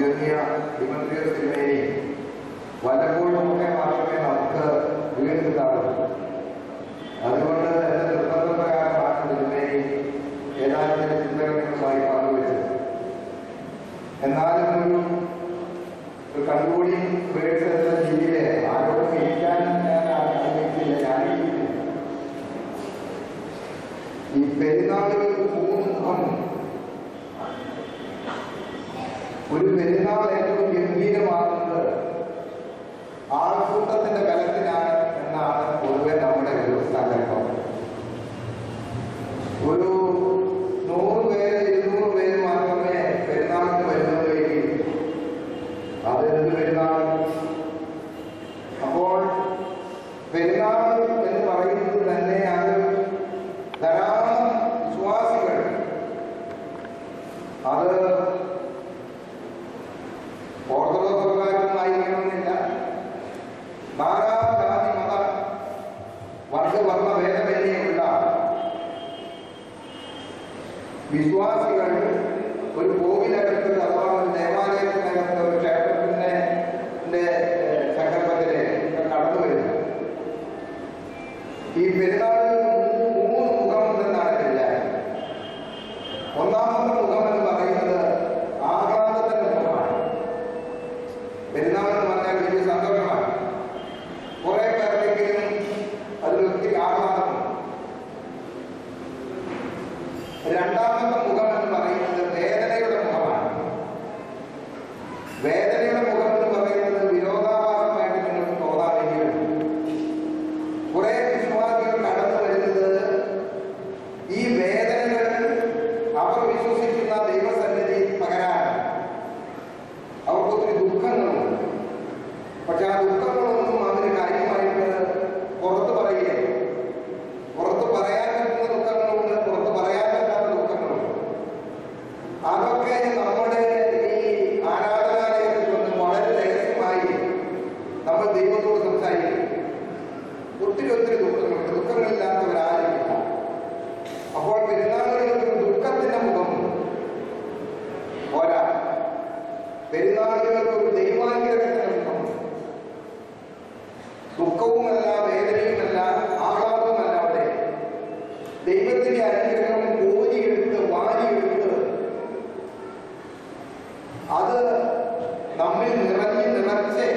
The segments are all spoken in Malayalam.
അഭിനന്ദിയ ഡിമട്രിയോസ് തിരുമേനി വല്ലപ്പോഴുമൊക്കെ മാത്രമേ നമുക്ക് വീട് കിട്ടാറുള്ളൂ. അതുകൊണ്ട് എന്റെ നിർബന്ധപ്രകാരമാണ് തിരുമേനി ഏതാനും ചിന്തകളുമായി പങ്കുവെച്ചത്. എന്നാലും ഒരു കൺക്ലൂഡിംഗ് വേർഡ്സ് എന്ന രീതിയിൽ ആരോടും ഇരിക്കാൻ ഞാൻ ആഗ്രഹിച്ചില്ല. ഞാനിരിക്കുന്നു. ഈ പെരുന്നാളുകൾക്ക് 3 മുഖം. ഒരു പെരുന്നാൾ ഏറ്റവും ഗംഭീരമാകുന്നത് ആൾക്കൂട്ടത്തിന്റെ ബലത്തിനാണ് എന്നാണ് പൊതുവെ നമ്മുടെ ഒരു സങ്കല്പം. ഒരു 100 പേര് 200 പേര് മാത്രമേ പെരുന്നാളിന് വരുന്നുള്ളെങ്കിൽ അതെന്ത് പെരുന്നാൾ? അപ്പോൾ പെരുന്നാൾ എന്ന് പറയുന്നത് തന്നെ അത് ധാരാളം വിശ്വാസികൾ അത് ഓർത്തഡോക്സുകാരൊന്നുമായിരിക്കണമെന്നില്ല, നാനാ ജാതി മത വർഗവർണ്ണ ഭേദമന്യുള്ള വിശ്വാസികൾ ഒരു കോവിലകത്ത് അഥവാ ഒരു ദേവാലയത്തിനകത്ത് ഒരു ക്ഷേത്രത്തിന്റെ സങ്കല്പത്തില് കടന്നു വരുന്നു. ഈ പെരുന്നാളിൽ 3 മുഖമുണ്ടെന്നാണ് വിചാരം. ഒന്നാമത്തെ മുഖം എന്ന് പറയുന്നത് ആഹ്ലാദത്തിന്റെ മുഖമാണ്. പെരുന്നാൾ എന്ന് പറഞ്ഞാൽ വലിയ സന്തോഷമാണ്. കുറെ പേർക്കെങ്കിലും അതിൽ ഒത്തിരി ആഹ്ലാദമുണ്ട്. രണ്ടാമത്തെ മുഖം എന്ന് പറയുന്നത് വേദനയുടെ മുഖമാണ്. വേദനയുടെ മുഖം എന്ന് പറയുന്നത് വിരോധാഭാസമായിട്ട് നിങ്ങൾക്ക് തോന്നാമെങ്കിലും കുറെ വിശ്വാസികൾ കടന്നു വരുന്നത് ഈ വേദനകൾ അവർ വിശ്വസിക്കുന്ന ദൈവസന്നിധി പകരാൻ അവർക്കൊത്തിരി ദുഃഖങ്ങളുണ്ട്. പക്ഷെ ആ ദുഃഖങ്ങളൊന്നും അവര് കാര്യമായിട്ട് പുറത്തു പറയുകയാണ്. പുറത്ത് പറയാൻ പറ്റുന്ന ദുഃഖങ്ങളുണ്ട്, പുറത്ത് പറയാൻ പറ്റാത്ത ദുഃഖങ്ങളുണ്ട്. അതൊക്കെ നമ്മുടെ ഈ ആരാധനാലയത്തിൽ വന്ന് വളരെ രഹസ്യമായി നമ്മൾ ദൈവത്തോട് സംസാരിക്കും. ഒത്തിരി ദുഃഖങ്ങളുണ്ട്. ദുഃഖങ്ങളില്ലാത്തവരാരുമില്ല. അപ്പോൾ പെരുന്നാളുകൾക്ക് ദുഃഖത്തിന്റെ മുഖമുണ്ട്. പോരാ, പെരുന്നാളുകൾക്ക് ഒരു ദൈവാനുഗ്രഹത്തിന്റെ മുഖമുണ്ട്. ദുഃഖവുമല്ല, വേദനയുമല്ല, ആഹ്ലാദവുമല്ല. അവിടെ ദൈവത്തിന്റെ അനുഗ്രഹം കോരിയെടുത്ത് വാരിയെടുത്ത് അത് നമ്മിൽ നിറച്ച്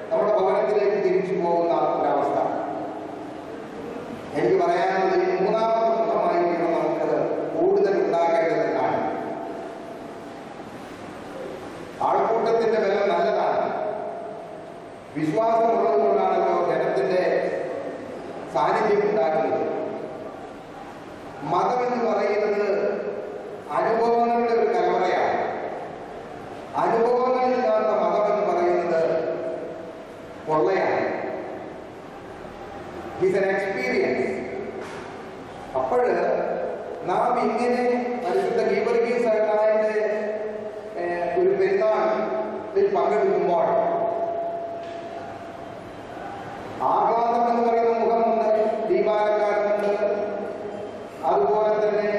നമ്മുടെ ഭവനത്തിലേക്ക് തിരിച്ചു പോകുന്ന ഒരവസ്ഥ. എനിക്ക് പറയാനുള്ളത് ഈ 3ാമത്തെ മുഖമായിരിക്കണം നമുക്ക് കൂടുതൽ ഉണ്ടാകേണ്ടതെന്നാണ്. ആൾക്കൂട്ടത്തിന്റെ ബലം നല്ലതാണ്. വിശ്വാസമുള്ളത് കൊണ്ടാണല്ലോ ജനത്തിന്റെ സാന്നിധ്യം ഉണ്ടാകുന്നത്. മതം എന്ന് പറയുന്നത് അനുഭവങ്ങളുടെ ഒരു കലവറയാണ്. അനുഭവങ്ങളില്ലാത്ത മതം എന്ന് പറയുന്നത് പൊള്ളയാണ്. It's an experience. അപ്പോൾ നാം ഇങ്ങനെ പരിശുദ്ധ ഗീവർഗീസ് സഹോദരന്റെ ഒരു പെരുന്നാളിൽ പങ്കെടുക്കുമ്പോൾ ആഹ്ലാദം എന്ന് പറയുന്ന മുഖമുണ്ട്, ദീപാലങ്കാരമുണ്ട്, അതുപോലെ തന്നെ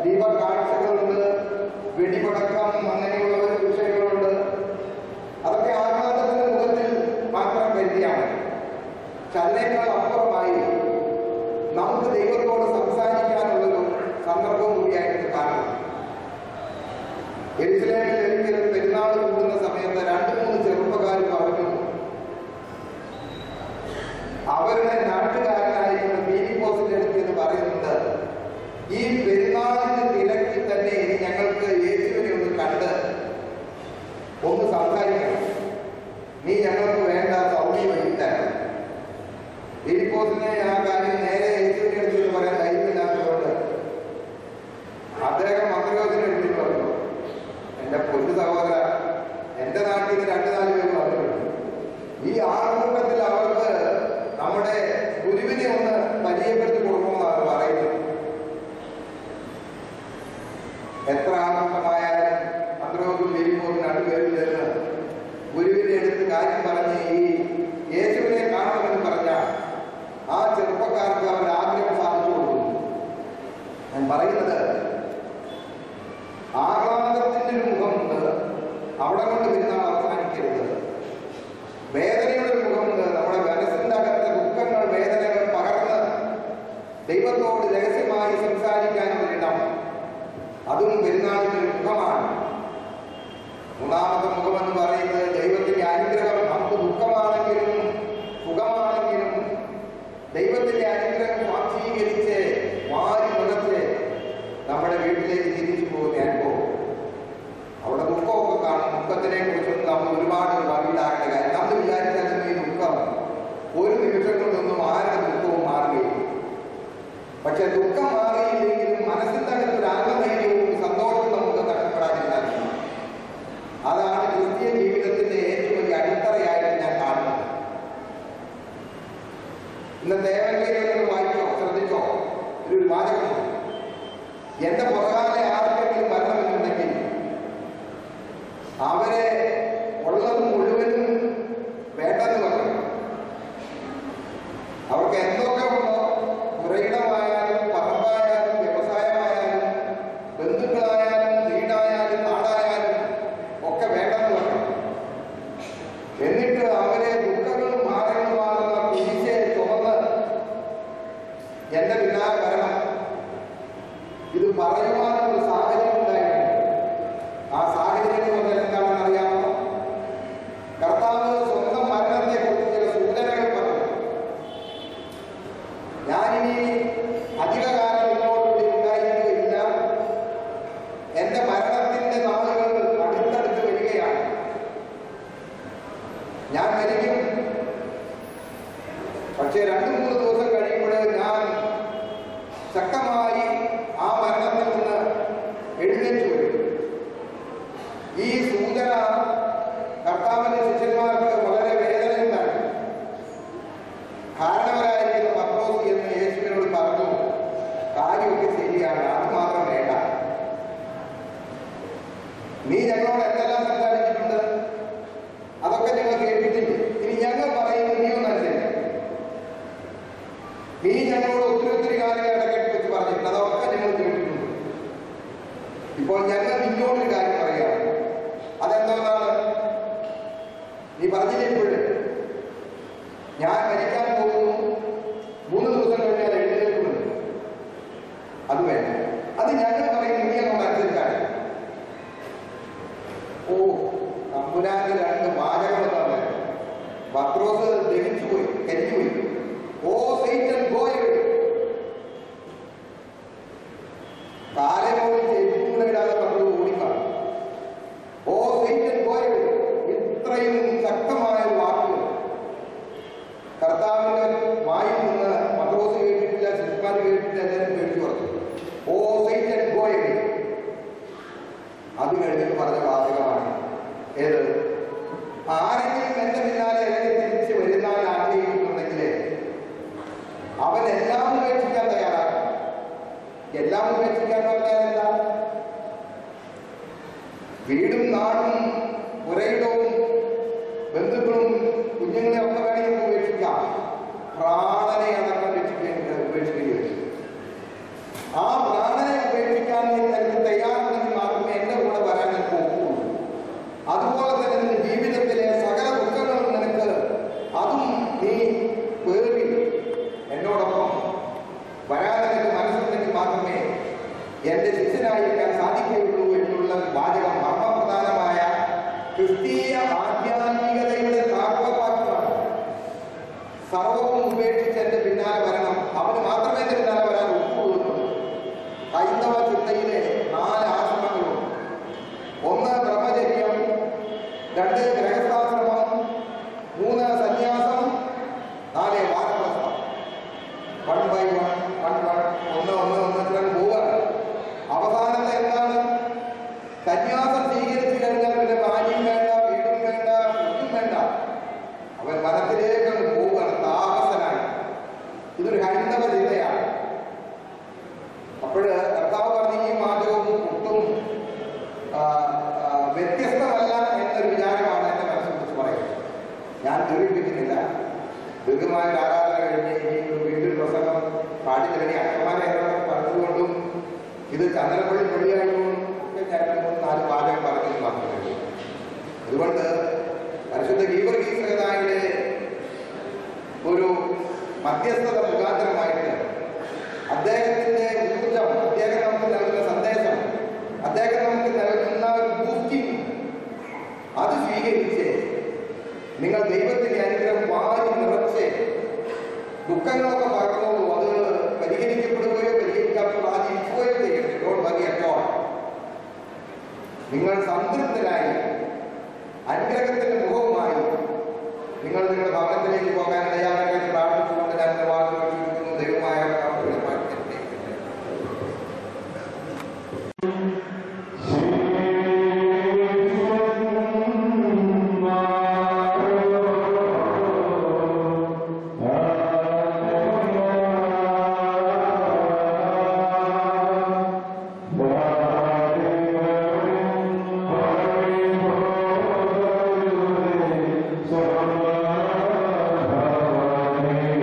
ദീപകാഴ്ചകളുണ്ട്, വെടിപടക്കം, അങ്ങനെയുള്ള വിഷയങ്ങളുണ്ട്. അതൊക്കെ ആഹ്ലാദത്തിന്റെ മുഖത്തിൽ മാത്രം പരിധിയാണ്. അതിനേക്കാൾ അപ്പുറമായി നമുക്ക് ദൈവത്തോട് സംസാരിക്കാനുള്ളൊരു സന്ദർഭവും കൂടിയായിട്ട് കാണണം. യെരുശലേമിൽ ഒരിക്കലും പെരുന്നാൾ കൂടുന്ന സമയത്ത് 2-3 ചെറുപ്പക്കാർ പറഞ്ഞു, അവരുടെ നാട്ടുകാരനായിരുന്ന ഫിലിപ്പോസിന്റെ അടുത്ത് എന്ന് പറയുന്നത്, ഈ പെരുന്നാളിന്റെ തിരക്കിൽ തന്നെ ഞങ്ങൾക്ക് യേശുവിനെ ഒന്ന് കണ്ട് ഒന്ന് സംസാരിക്കണം. നീ ഞങ്ങൾക്ക് വേണ്ട സൗകര്യം വഹിത്തരണം. ഫിലിപ്പോസിനെ ആ കാര്യം നേരെ യേശുവിനെ അടുത്ത് പറയാൻ ധൈര്യമില്ലാത്തതുകൊണ്ട് അദ്ദേഹം അന്ത്രയോസിനെ എടുത്തിട്ട് പറഞ്ഞു, എന്റെ പൊന്നു സഹോദര, എന്റെ നാട്ടിൽ നിന്ന് 2-4 പേര് വന്നിട്ടുണ്ട്. ഈ ആൾക്കൂട്ടത്തിൽ അവർക്ക് നമ്മുടെ ഗുരുവിനെ ഒന്ന് പരിചയപ്പെടുത്തി കൊടുക്കണമെന്നാണ് പറയുന്നത്. എത്ര ആഘോഷമായാലും അന്ത്രയോസും ഫിലിപ്പോസും 2 പേരിൽ നിന്ന് ഗുരുവിന്റെ അടുത്ത് കാര്യം പറഞ്ഞ് ഈ യേശുവിനെ കാണണമെന്ന് പറഞ്ഞ ആ ചെറുപ്പക്കാർക്ക് അവരുടെ ആഗ്രഹം സാധിച്ചു കൊടുക്കുന്നു. ഞാൻ പറയുന്നത് ആഹ്ലാദത്തിന്റെ ഒരു മുഖം അവിടെ കൊണ്ട് പെരുന്നാൾ അവസാനിക്കരുത്. വേദനയുടെ ഒരു മുഖമുണ്ട്. നമ്മുടെ മനസ്സിന്റെ അകത്തെ ദുഃഖങ്ങൾ, വേദനകൾ പകർന്ന് ദൈവത്തോട് രഹസ്യമായി സംസാരിക്കാനൊരിടം, അതും പെരുന്നാളിന്റെ ഒരു മുഖമാണ്. മൂന്നാമത്തെ മുഖമെന്ന് പറയുന്നത് ദൈവത്തിന്റെ അനുഗ്രഹം. നമുക്ക് ദുഃഖമാണെങ്കിലും സുഖമാണെങ്കിലും ദൈവത്തിന്റെ അനുഗ്രഹം സ്വാംശീകരിച്ച് വാരി മുഖത്ത് നമ്മുടെ വീട്ടിലേക്ക് തിരിച്ചു പോകുന്ന അനുഭവം. അവിടെ ദുഃഖമൊക്കെ കാണും. ദുഃഖത്തിനെ കുറിച്ചൊന്നും നമ്മൾ ഒരുപാട് വലുതാക്കേണ്ട കാര്യം. നമ്മൾ വിചാരിച്ചാലും ഈ ദുഃഖം ഒരു നിമിഷം കൊണ്ടൊന്നും ആരുടെ ദുഃഖവും മാറുകയില്ല. പക്ഷെ ദുഃഖം മാറിയില്ലെങ്കിലും മനസ്സിന്റെ അകത്ത് ഒരു ആത്മധൈര്യവും സന്തോഷവും നമുക്ക് നഷ്ടപ്പെടാതിരുന്നാൽ അതാണ് ക്രിസ്തീയ ജീവിതത്തിന്റെ ഏറ്റവും വലിയ അടിത്തറയായിട്ട് ഞാൻ കാണുന്നത്. ഇന്നത്തെ ഏവരെങ്കിലും വായിച്ചോ, ശ്രദ്ധിച്ചോ, ഒരു വാചകം, എന്റെ പുറകാലെ ആർക്കെങ്കിലും മരണമെന്നുണ്ടെങ്കിൽ അവരെ ഉള്ളത് മുഴുവനും വേണ്ടെന്ന് പറഞ്ഞു. അവർക്ക് എന്തൊക്കെ ഉണ്ടോ, പുരയിടമായാലും പറമ്പായാലും വ്യവസായമായാലും ബന്ധുക്കളായാലും വീടായാലും നാടായാലും ഒക്കെ വേണ്ടെന്ന് പറഞ്ഞു. എന്നിട്ട് അവരെ ദുഃഖങ്ങളും ഭാരങ്ങളുമാകുന്ന കുരിശെ ചുമന്ന് എന്റെ പിന്നാലെ വരണം. ഇത് പറയുവാനൊരു സാഹചര്യം ഉണ്ടായിരുന്നു. ആ സാഹചര്യം എന്ന് എന്താണെന്ന് അറിയാമോ? കർത്താവ് സ്വന്തം മരണത്തെ കുറിച്ച് ചില സൂചനകൾ പറഞ്ഞു. ഞാനിനി അധികകാലം മുന്നോട്ടുകൂടി ഉണ്ടായിരിക്കുകയില്ല. എന്റെ മരണത്തിന്റെ നാളുകൾ അടുത്തടുത്ത് വരികയാണ്. ഞാൻ മരിക്കും. പക്ഷെ 2-3 ദിവസം കഴിയുമ്പോൾ ഞാൻ ശക്തമായി ആ മരണത്തിൽ നിന്ന് എഴുന്നേറ്റ് വരും. ഈ സൂചന കർത്താവിന്റെ ശിഷ്യന്മാർക്ക് വളരെ വേദനയുണ്ടായി. കാരണവരായിരിക്കുന്ന പത്രോസ് എന്ന് യേശുവിനോട് പറഞ്ഞു, കാര്യമൊക്കെ ശരിയാണ്, അത് മാത്രം വേണ്ട. നീ ഞങ്ങളോട് എന്തെല്ലാം സംസാരിച്ചിട്ടുണ്ട്, അതൊക്കെ ഞങ്ങൾ കേട്ടിട്ടില്ലേ? ഇനി ഞങ്ങൾ പറയുന്നത് നീ ഒന്നനുസരിച്ച്. നീ ഞങ്ങളോട് ഒത്തിരി കാര്യങ്ങൾ ഇടയ്ക്കിട്ട് വെച്ച് പറഞ്ഞിട്ടുണ്ട്, അതൊക്കെ ഞങ്ങൾ കേട്ടിട്ടുണ്ട്. ഇപ്പോൾ ഞങ്ങൾ നിന്നോടൊരു കാര്യം പറയാം. അതെന്താണ്? നീ പറഞ്ഞില്ലേ, ഞാൻ മരിക്കാൻ പോകുന്നു, 3 ദിവസം കഴിഞ്ഞാൽ എഴുന്നേൽക്കുന്നുണ്ട്. അത് വേണ്ട. അത് ഞങ്ങൾ പറയുന്നത് നീ അങ്ങോട്ട് അനുസരിച്ചാണ്. ഓ, തമ്പുരാന്റെ 2 വാചകമെന്നാണ്. പത്രോസ് ദഹിച്ചുപോയി, കരിഞ്ഞുപോയി. ഓ സൈറ്റൻ ഗോ എവേ. കാലമോട് ചെവിക്കൂടെ ഇടാതെ പറഞ്ഞു ഓടിക്കാണ്. ഓ സൈറ്റൻ ഗോ എവേ. ഇത്രയും ശക്തമായ വാക്കുകൾ കർത്താവിന്റെ വായിൽ നിന്ന് പത്രോസ് കേട്ടിട്ടില്ല, ശിഷ്യന്മാർ കേട്ടിട്ടില്ല, എല്ലാവരും പേടിച്ചു പറഞ്ഞു. ഓ സൈറ്റൻ ഗോ എവേ. അത് കഴിഞ്ഞിട്ട് പറഞ്ഞ വാചകമാണ് ഏത്? ആരെങ്കിലും എന്റെ പിന്നാലെ ഇറങ്ങി തിരിച്ച് വരുന്നാൽ ആഗ്രഹിക്കുന്നുണ്ടെങ്കിൽ അവൻ എല്ലാം ഉപേക്ഷിക്കാൻ തയ്യാറാണ്. എല്ലാം ഉപേക്ഷിക്കാൻ പറഞ്ഞാലല്ല, വീടും നാടും പുരയിടവും ബന്ധുക്കളും കുഞ്ഞുങ്ങളെ ഒക്കെ വേണമെങ്കിൽ ഉപേക്ഷിക്കാം. പ്രാണനെ അടക്കം ഉപേക്ഷിക്കേണ്ടി വരും. ആ പ്രാണനെ ഉപേക്ഷിക്കാൻ നിനക്ക് തയ്യാറുണ്ടെങ്കിൽ മാത്രമേ എന്റെ കൂടെ വരാൻ നിനക്ക് ഒക്കുള്ളൂ. അതുപോലെ തന്നെ നിന്റെ ജീവിതത്തിലെ സകല ദുഃഖങ്ങളും നിനക്ക് അതും നീ പേറി എന്നോടൊപ്പം വരാൻ നിനക്ക് മനസ്സുണ്ടെങ്കിൽ മാത്രമേ എന്റെ ശിഷ്യനായിരിക്കാൻ സാധിക്കുകയുള്ളൂ എന്നുള്ള വാചകം മർമ്മപ്രധാനമായ ക്രിസ്തീയ ആധ്യാത്മികതയുടെ താക്കോൽവാക്യമാണ്. സർവവും ഉപേക്ഷിച്ച് എന്റെ പിന്നാലെ വരണം, അവന് മാത്രമേ എന്റെ പിന്നാലെ വരാൻ ഒക്കുള്ളൂ. ഹൈന്ദവ ചിന്തയിലെ 4 ആശ്രമങ്ങളുണ്ട്. 1 ബ്രഹ്മചര്യം, 2 ഗൃഹസ്ഥാശ്രമം, 3 സന്യാസം, 4 വാനപ്രസ്ഥം. 1 by 1 ഒന്ന് പോവുകയാണ്. അവസാനത്തെ എന്താണ്? സന്യാസം സ്വീകരിച്ചു കഴിഞ്ഞാൽ പിന്നെ ഭാര്യയും വേണ്ട, വീടും വേണ്ട, ഒന്നും വേണ്ട. അവൻ വനത്തിലേക്ക് പോവുകയാണ് താമസനായി. ഇതൊരു ഹൈന്ദവ ചിന്തയാണ്. അപ്പോൾ കർത്താവ് പറഞ്ഞ ഈ മാറ്റവും ഒട്ടും വ്യത്യസ്തമല്ല എന്നൊരു വിചാരമാണ് എന്റെ മനസ്സിൽ കുറിച്ച് പറയുന്നത്. ഞാൻ ദീർഘിപ്പിക്കുന്നില്ല. ദീർഘമായ ആരാധന കഴിഞ്ഞ് വീട്ടിൽ പ്രസംഗം പാടിത്തരണി അക്ഷമാരെ പറഞ്ഞതുകൊണ്ടും ഇത് ചന്ദ്രപ്പള്ളി പള്ളിയായതുകൊണ്ടും ഒക്കെ ഞാൻ 3-4 വാചകം പറഞ്ഞത് മാത്രമേ. അതുകൊണ്ട് പരിശുദ്ധ ഗീവർഗീസ് സഹോദരന്റെ ഒരു മധ്യസ്ഥത മുഖാന്തരമായിട്ട് അദ്ദേഹത്തിന്റെ ഊർജം, അദ്ദേഹം നമുക്ക് നൽകുന്ന സന്ദേശം, അദ്ദേഹം നമുക്ക് നൽകുന്ന ഒരു ബൂസ്റ്റിംഗ് അത് സ്വീകരിച്ച് നിങ്ങൾ ദൈവത്തിന്റെ അനുഗ്രഹം വാരി നിറച്ച് ദുഃഖങ്ങളൊക്കെ പറഞ്ഞോളൂ, അത് പരിഹരിക്കപ്പെടുകയോ പരിഹരിക്കപ്പെടാതിരിക്കുകയോ ചെയ്യട്ടോ. നിങ്ങൾ സംതൃപ്തരായി അനുഗ്രഹത്തിന്റെ മുഖവുമായി നിങ്ങൾ നിങ്ങളുടെ ഭവനത്തിലേക്ക് പോകാൻ തയ്യാറാക്കാൻ പ്രാർത്ഥിച്ചുകൊണ്ട് ഞാൻ വാക്കുകൾ ചുരുക്കുന്നു. ദൈവമായ Amen.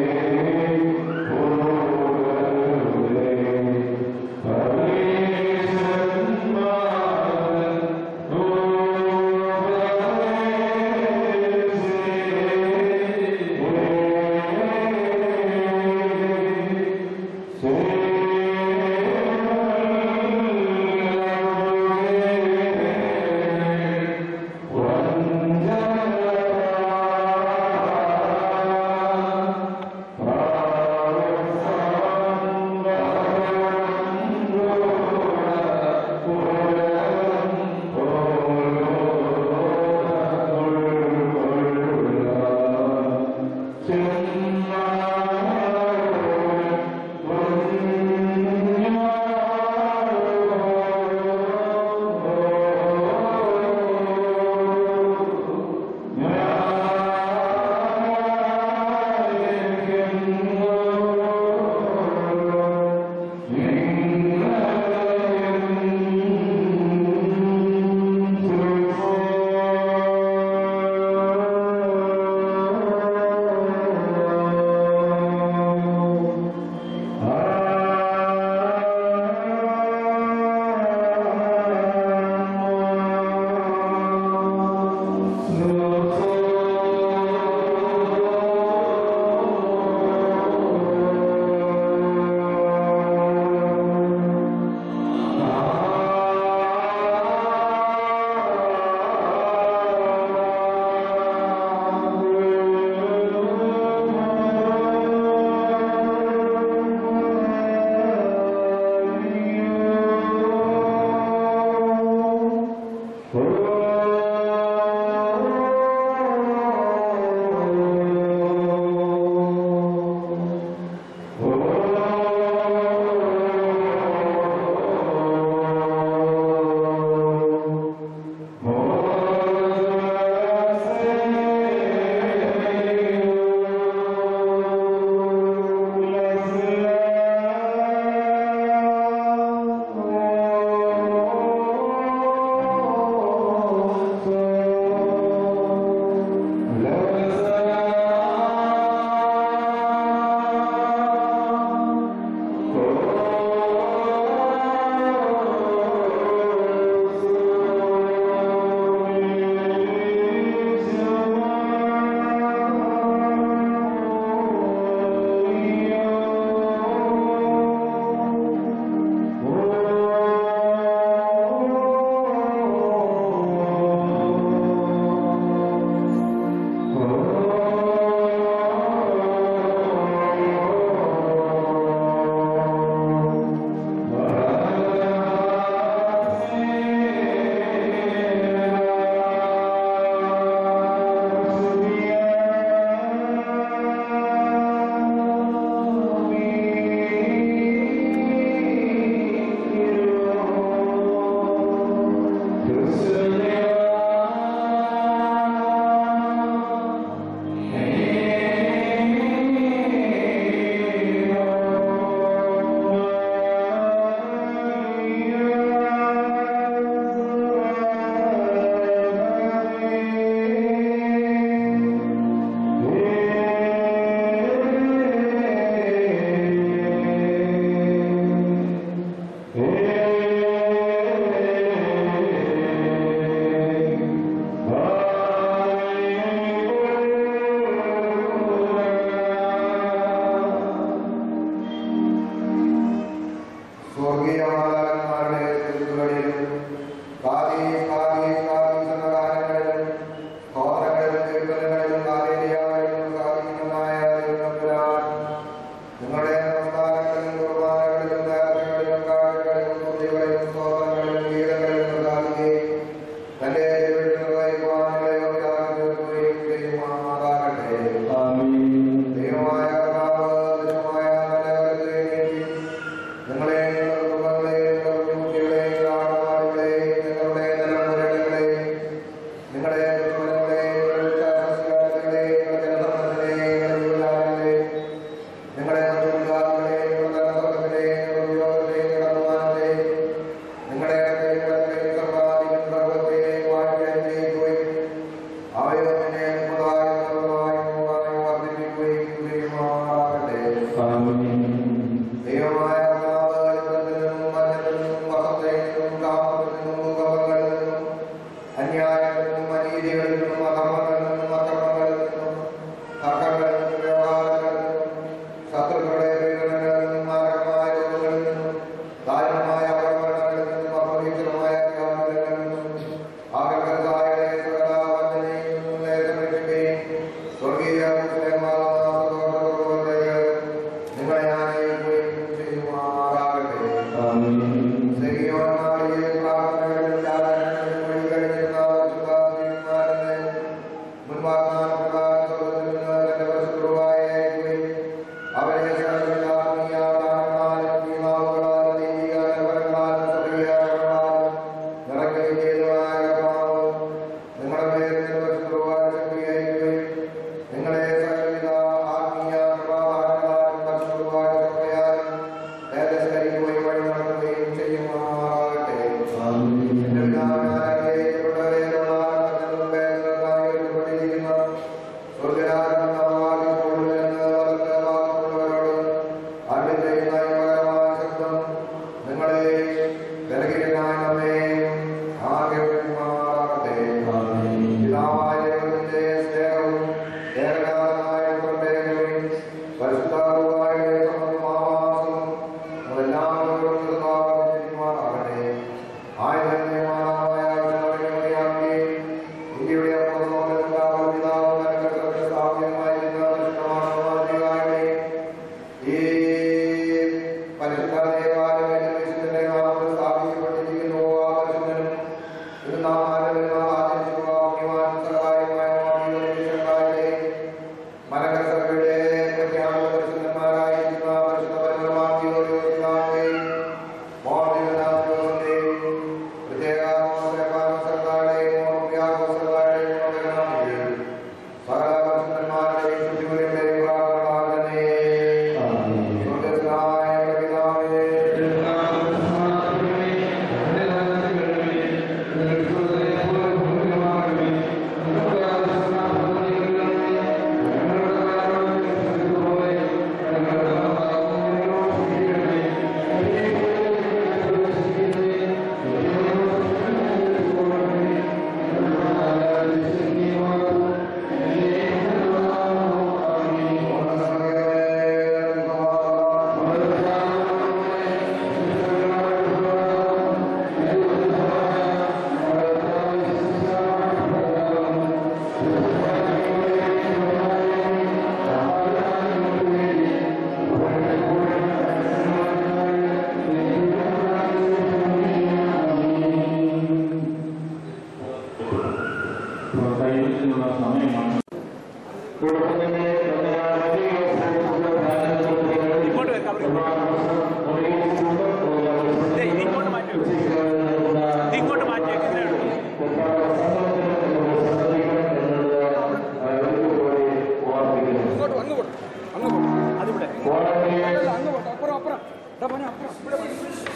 അപ്പുറം